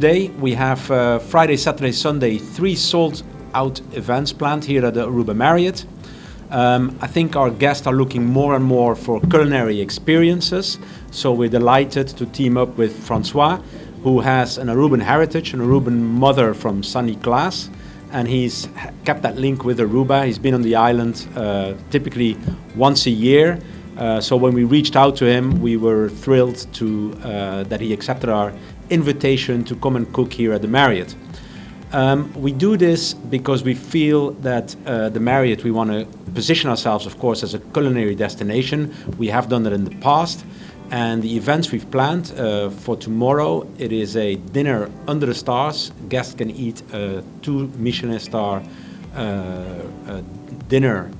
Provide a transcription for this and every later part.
today. We have Friday, Saturday, Sunday, 3 sold-out events planned here at the Aruba Marriott. I think our guests are looking more and more for culinary experiences, so we're delighted to team up with François, who has an Aruban heritage, an Aruban mother from sunny Glass, and he's kept that link with Aruba. He's been on the island typically once a year. So when we reached out to him, we were thrilled to that he accepted our invitation to come and cook here at the Marriott. We do this because we feel that the Marriott, we want to position ourselves, of course, as a culinary destination. We have done that in the past. And the events we've planned for tomorrow, it is a dinner under the stars. Guests can eat 2 Michelin Star dinner,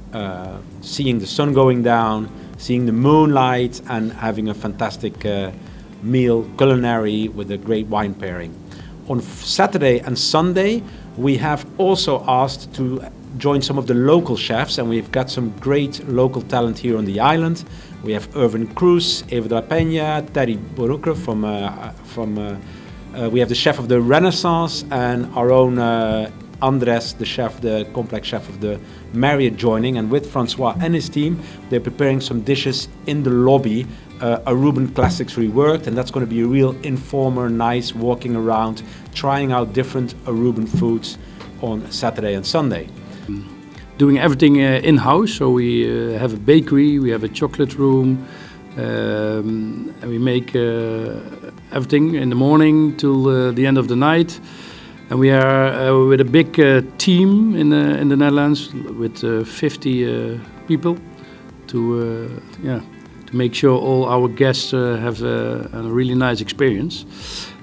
seeing the sun going down, seeing the moonlight, and having a fantastic meal, culinary, with a great wine pairing. On Saturday and Sunday, we have also asked to join some of the local chefs, and we've got some great local talent here on the island. We have Irvin Cruz, Eva de la Peña, Terry Borucre we have the chef of the Renaissance, and our own Andres, the chef, the complex chef of the Marriott, joining. And with François and his team, they're preparing some dishes in the lobby, Aruban classics reworked, and that's going to be a real informer, nice walking around, trying out different Aruban foods on Saturday and Sunday. Doing everything in-house, so we have a bakery, we have a chocolate room, and we make everything in the morning till the end of the night. And we are with a big team in the Netherlands with 50 people to make sure all our guests have a really nice experience.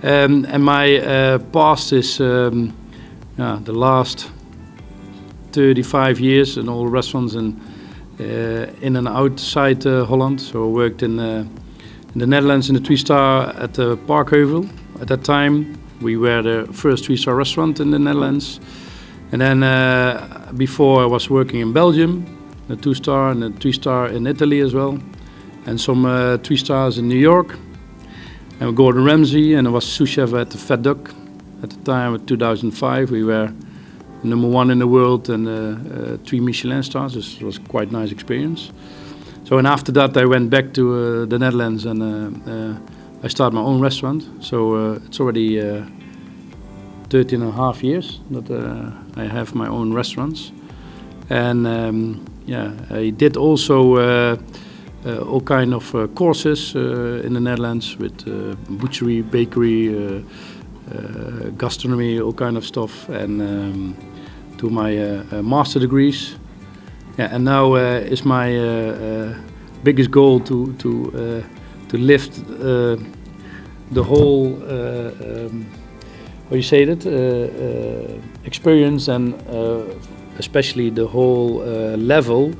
And my past is the last 35 years in all restaurants in and outside Holland. So I worked in the Netherlands in the 3-star at the Parkheuvel. At that time, we were the first 3-star restaurant in the Netherlands. And then before I was working in Belgium, the 2-star and the 3-star in Italy as well. And some 3-stars in New York. And Gordon Ramsay, and I was sous chef at the Fat Duck. At the time of 2005, we were number 1 in the world and 3 Michelin stars. This was quite a nice experience. So, and after that I went back to the Netherlands and I started my own restaurant. So it's already 13 and a half years that I have my own restaurants. And I did also all kind of courses in the Netherlands with butchery, bakery, gastronomy, all kind of stuff, and to my master degrees. Yeah, and now is my biggest goal to lift the whole experience, and especially the whole level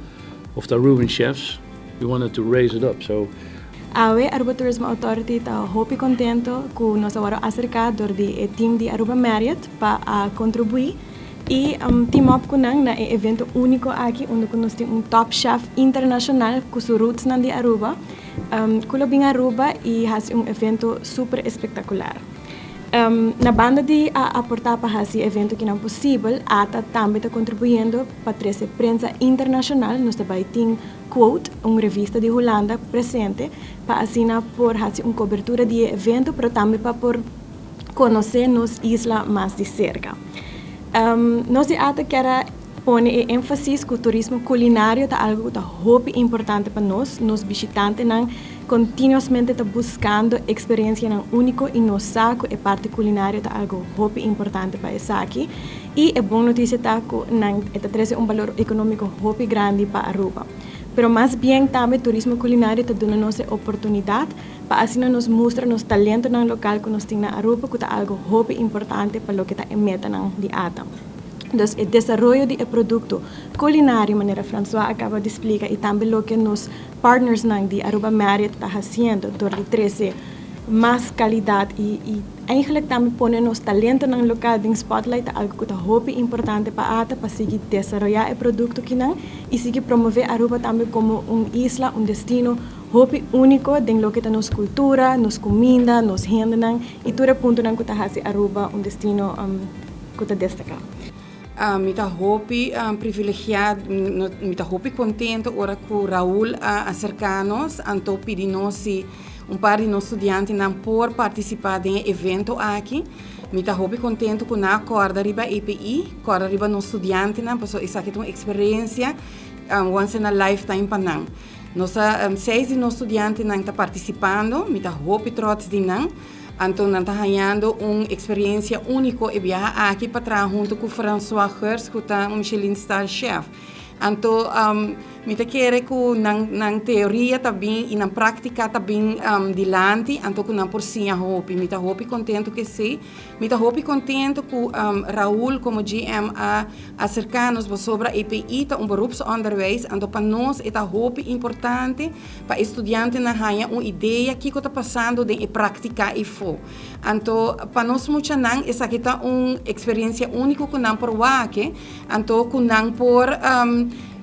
of the Aruban chefs. We wanted to raise it up. So Awe Aruba Tourism Authority está hopi contento que nos ahora acercar do team de Aruba Marriott para contribuir e team up kunang na evento único aqui onde nós temos top chef internacional com seus roots na de Aruba. Kulobing Aruba e has evento super espetacular. Na banda de aportar para esse evento que não é possível, ata também está contribuindo para trece prensa internacional. Nós também tem quote, uma revista de Hulanda presente para assinar por fazer uma cobertura de evento, mas também para por conhecer nos isla mais de cerca. Nós ata quer pôr ênfase que o turismo culinário é algo que é muito importante para nós visitantes não continuamente está buscando experiência única e no saco e parte culinária é algo muito importante para essa aqui e é boa notícia que traz valor econômico muito grande para Aruba. Pero mais bem também turismo culinário está dando nos oportunidade para assim nos mostrar nos talento no local que nós temos na Aruba que é algo muito importante para o que está em meta de ata. Então, o desenvolvimento do produto culinário, maneira François acaba de explicar, e também o que nos partners de Aruba Marriott está fazendo, de trece mais qualidade e eigenlijk também põe nos talento no local em spotlight, algo que é muito importante para seguir desenvolver o produto que não e seguir promover Aruba também como uma isla, destino hopi único den lo que está nos cultura, nos comida, nos gente nang e tudo ponto nang kuta hasi Aruba destino kuta destaca. Mita hopi privilegiado, mita hopi contento ora com Raul acercar-nos, anto pedir-nos par de nossos estudantes não por participar de evento aqui. Mita hopi contento com a corda riba EPI, corda riba nos estudantes não, porque isso aqui é uma experiência once in a lifetime para nós. Nossa 6 de nossos estudantes não está participando, mita hopi trots de nós. Então, nós estamos ganhando uma experiência única e viajar aqui para trás junto com François Geurds, que é um Michelin Star chef. Então, me quero que na teoria também e na prática também dilante, então que não por si a hopi. Me hopi contento que sim. Me hopi contento que Raul como GM acercar-nos sobre a EPI, um beroepsonderwijs. Então, para nós é hopi importante para estudantes na ganhar uma ideia que está passando de prática e for. Então, para nós muito não, essa aqui é uma experiência única que não por wake, então que não por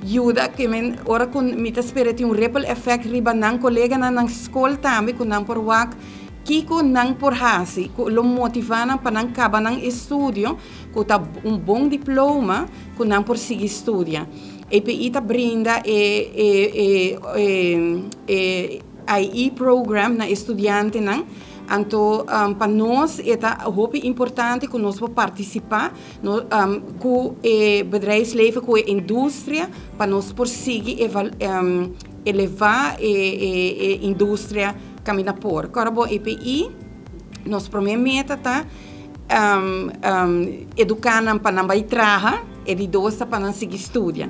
ajuda que ora com mita espera um ripple effect riba nang colega na escola também com nang por wak kiko nang por hasi ko lo motivana para nang caba nang estudio com tá bom diploma com nang por seguir estudia EPI tá brinda IE program na estudante nang. Então, para nós é muito importante que nós participar com o bedrijfsleven, com a indústria, para nós conseguir elevar a indústria caminhar por. Agora, o EPI, nossa primeira meta está educar para não trabalhar e de dois para não seguir estudar.